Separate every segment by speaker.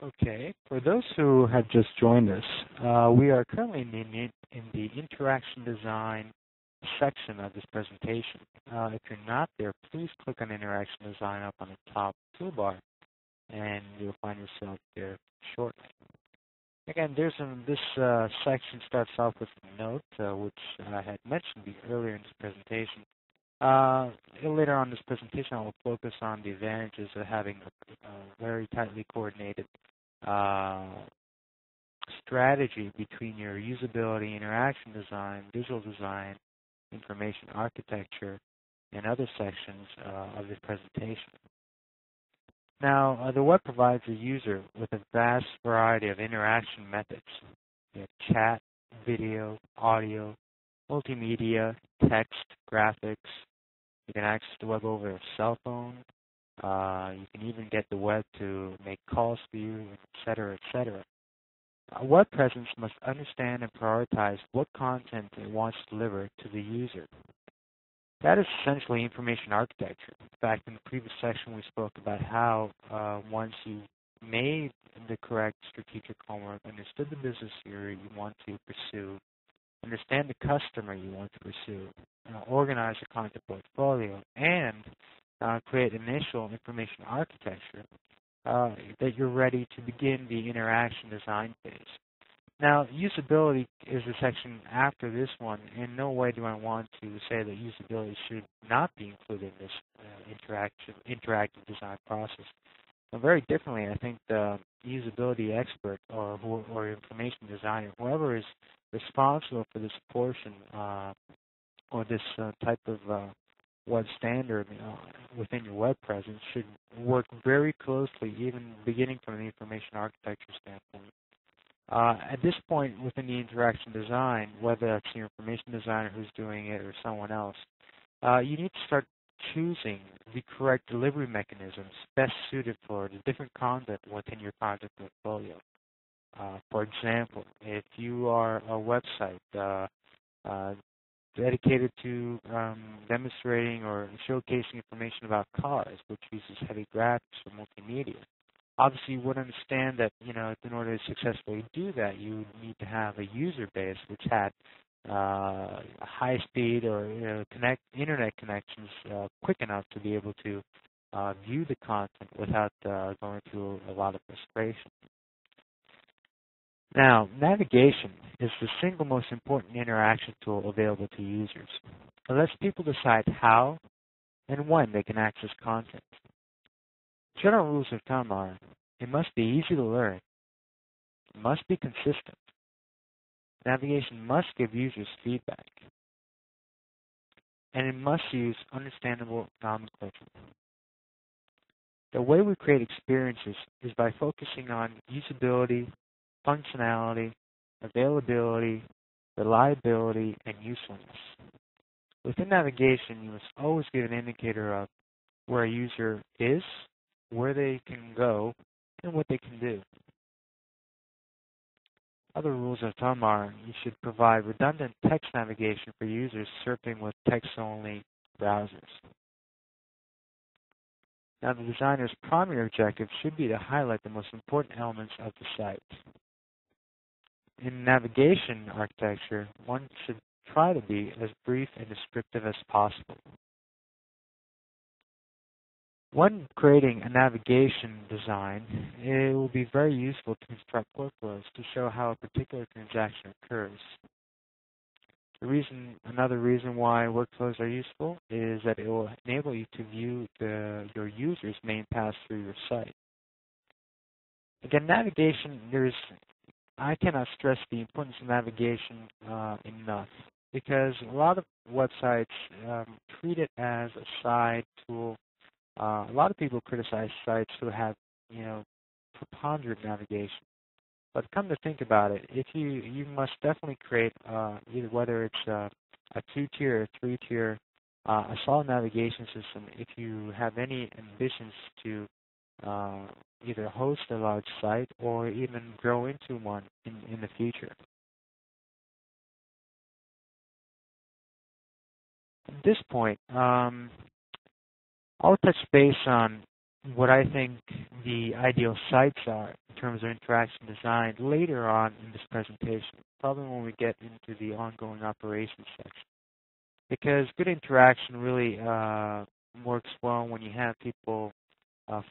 Speaker 1: Okay, for those who have just joined us, we are currently in the interaction design section of this presentation. If you're not there, please click on interaction design up on the top toolbar, and you'll find yourself there shortly. Again, this section starts off with a note, which I had mentioned earlier in this presentation. Later on in this presentation, I will focus on the advantages of having a very tightly coordinated strategy between your usability, interaction design, visual design, information architecture, and other sections of this presentation. Now, the web provides a user with a vast variety of interaction methods. You have chat, video, audio, multimedia, text, graphics. You can access the web over a cell phone. You can even get the web to make calls for you, etc., etc. A web presence must understand and prioritize what content it wants to deliver to the user. That is essentially information architecture. In fact, in the previous section, we spoke about how once you made the correct strategic homework, understood the business area you want to pursue, understand the customer you want to pursue, organize your content portfolio, and create initial information architecture, that you're ready to begin the interaction design phase. Now, usability is the section after this one. In no way do I want to say that usability should not be included in this interactive design process. Now, very differently, I think the usability expert or information designer, whoever is responsible for this portion or this type of web standard within your web presence, should work very closely, even beginning from the information architecture standpoint. At this point within the interaction design, whether that's the information designer who's doing it or someone else, you need to start choosing the correct delivery mechanisms best suited for the different content within your content portfolio. For example, if you are a website dedicated to demonstrating or showcasing information about cars, which uses heavy graphics or multimedia, obviously, you would understand that, in order to successfully do that, you need to have a user base which had high speed or internet connections quick enough to be able to view the content without going through a lot of frustration. Now, navigation is the single most important interaction tool available to users. It lets people decide how and when they can access content. General rules of thumb are: it must be easy to learn, it must be consistent, navigation must give users feedback, and it must use understandable nomenclature. The way we create experiences is by focusing on usability, functionality, availability, reliability, and usefulness. Within navigation, you must always give an indicator of where a user is, where they can go, and what they can do. Other rules of thumb are: you should provide redundant text navigation for users surfing with text-only browsers. Now, the designer's primary objective should be to highlight the most important elements of the site. In navigation architecture, one should try to be as brief and descriptive as possible. When creating a navigation design, it will be very useful to construct workflows to show how a particular transaction occurs. Another reason why workflows are useful is that it will enable you to view your user's main paths through your site. Again, navigation, I cannot stress the importance of navigation enough, because a lot of websites treat it as a side tool. A lot of people criticize sites who have, preponderant navigation. But come to think about it, if you must definitely create either whether it's a 2-tier or 3-tier a solid navigation system if you have any ambitions to either host a large site or even grow into one in the future. At this point, I'll touch base on what I think the ideal sites are terms of interaction design later on in this presentation, probably when we get into the ongoing operations section. Because good interaction really works well when you have people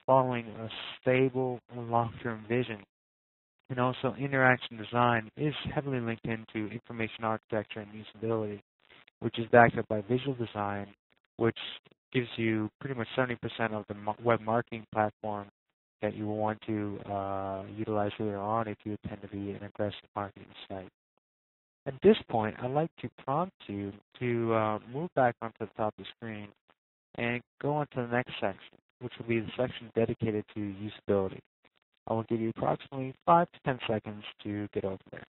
Speaker 1: following a stable long-term vision. And also interaction design is heavily linked into information architecture and usability, which is backed up by visual design, which gives you pretty much 70% of the web marketing platform that you will want to utilize later on if you intend to be an aggressive marketing site. At this point, I'd like to prompt you to move back onto the top of the screen and go on to the next section, which will be the section dedicated to usability. I will give you approximately 5 to 10 seconds to get over there.